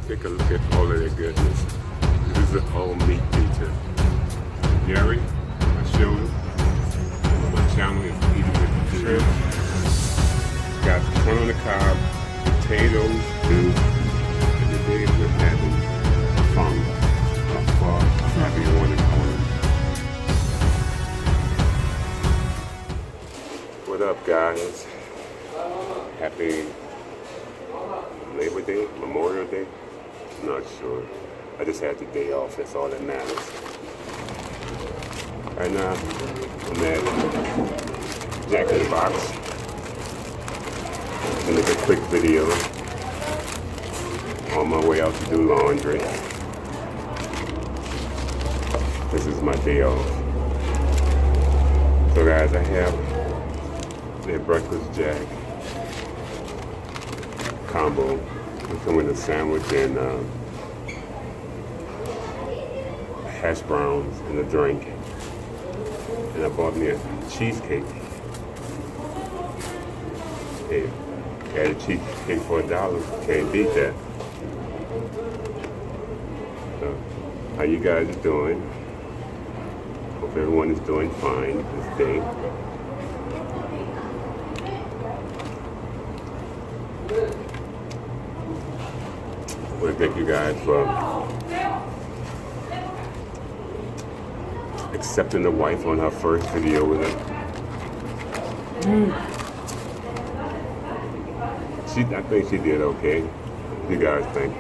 Take a look at all of that goodness. This is all meat pizza. Gary, I showed him. My channel is eating with the shrimp. Got corn on the cob, potatoes, too. And today we're having fun. Happy you want to call it. What up, guys? Happy Labor Day, Memorial Day? Not sure. I just had the day off. That's all that matters. Right now, I'm at Jack in the Box. Gonna make a quick video on my way out to do laundry. This is my day off. So guys, I have the breakfast Jack combo. We come with a sandwich and hash browns and a drink. And I bought me a cheesecake. Hey, had a cheesecake for $1. Can't beat that. So, how you guys doing? Hope everyone is doing fine this day. I want to thank you guys for accepting the wife on her first video with it. I think she did okay. What do you guys think?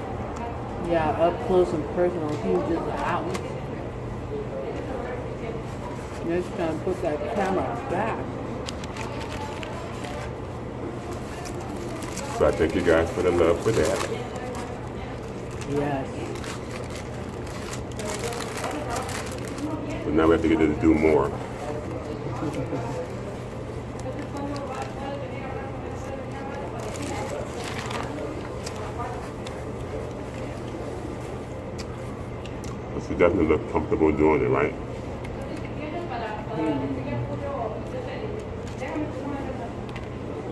Yeah, up close and personal, he was just out. Next time, put that camera back. So I thank you guys for the love for that. Yes. So now we have to get to do more. But she definitely look comfortable doing it, right?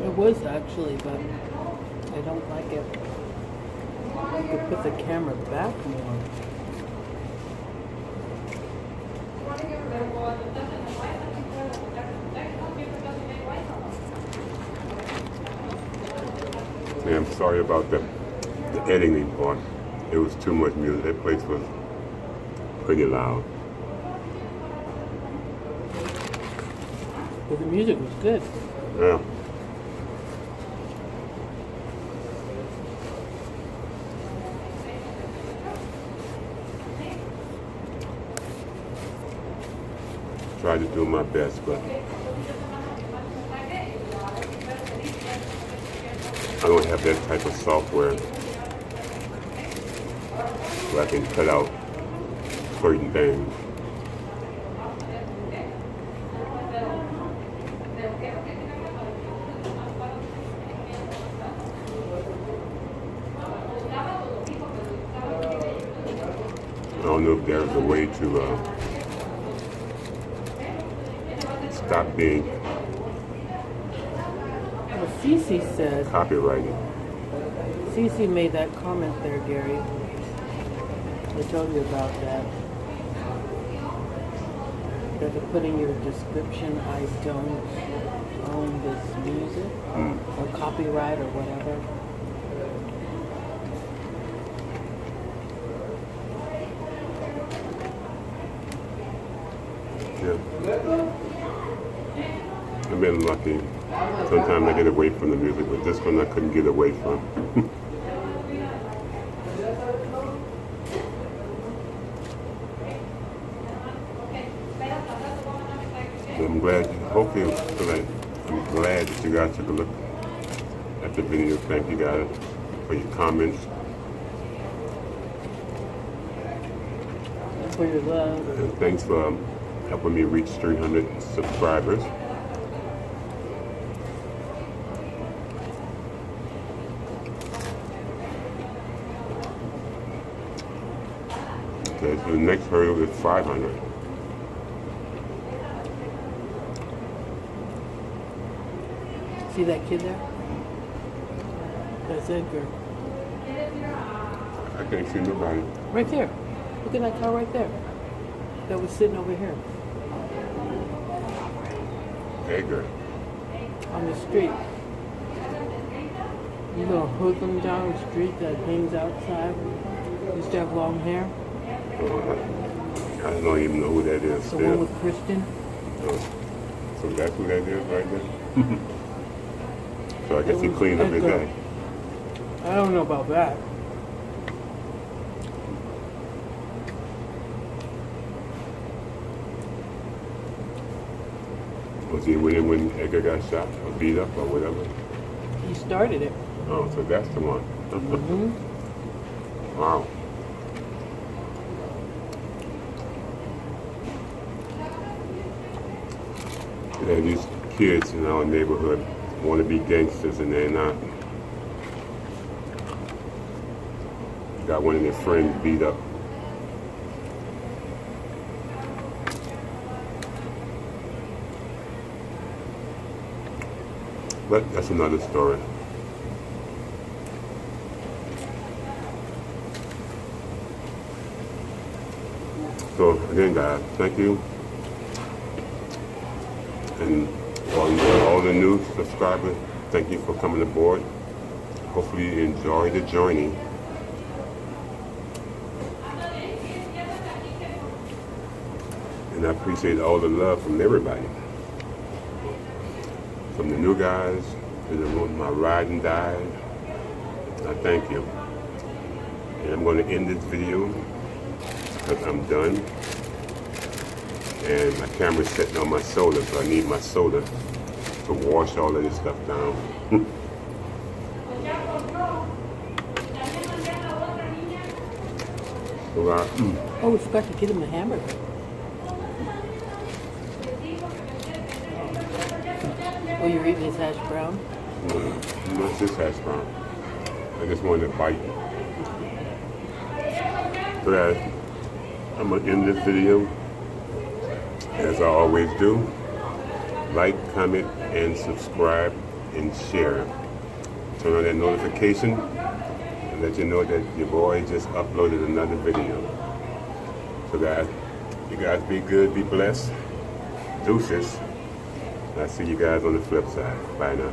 It was actually, but I don't like it. You could put the camera back more. Man, I'm sorry about the editing part. It was too much music. That place was pretty loud. But the music was good. Yeah. Tried to do my best, but I don't have that type of software where I can cut out certain things. I don't know if there's a way to stop being Well, Cece said, copyrighted. Cece made that comment there, Gary. I told you about that. You have to put in your description, I don't own this music, or copyright, or whatever. Yeah. I've been lucky. Sometimes I get away from the music, but this one I couldn't get away from. So I'm glad, hopefully, I'm glad that you guys took a look at the video. Thank you guys for your comments. For your love. And thanks for helping me reach 300 subscribers. Okay, so the next hurdle is 500. See that kid there? That's Edgar. I can't see nobody. Right there. Look at that car right there. That was sitting over here Edgar. on the street. You gonna hook him down the street that hangs outside? Used to have long hair. I don't even know who that is. The one with Christian. So that's who that is right there? So I guess he cleaned up his Edgar. day. I don't know about that. Was he with him when Edgar got shot or beat up or whatever? He started it. Oh, so that's the one. Mm-hmm. Wow. Yeah, these kids in our neighborhood want to be gangsters and they're not. Got one of their friends beat up. But that's another story. So again, guys, thank you. And all the new subscribers, thank you for coming aboard. Hopefully you enjoy the journey. And I appreciate all the love from everybody. From the new guys to my ride and die. I thank you. And I'm going to end this video because I'm done. And my camera's sitting on my soda, so I need my soda to wash all of this stuff down. So, Oh, we forgot to get him a hamburger. Oh, you're eating his hash brown? What's this hash brown? I just wanted to bite. So guys, I'm going to end this video as I always do. Like, comment, and subscribe, and share. Turn on that notification and let you know that your boy just uploaded another video. So guys, you guys be good, be blessed. Deuces. I'll see you guys on the flip side. Bye now.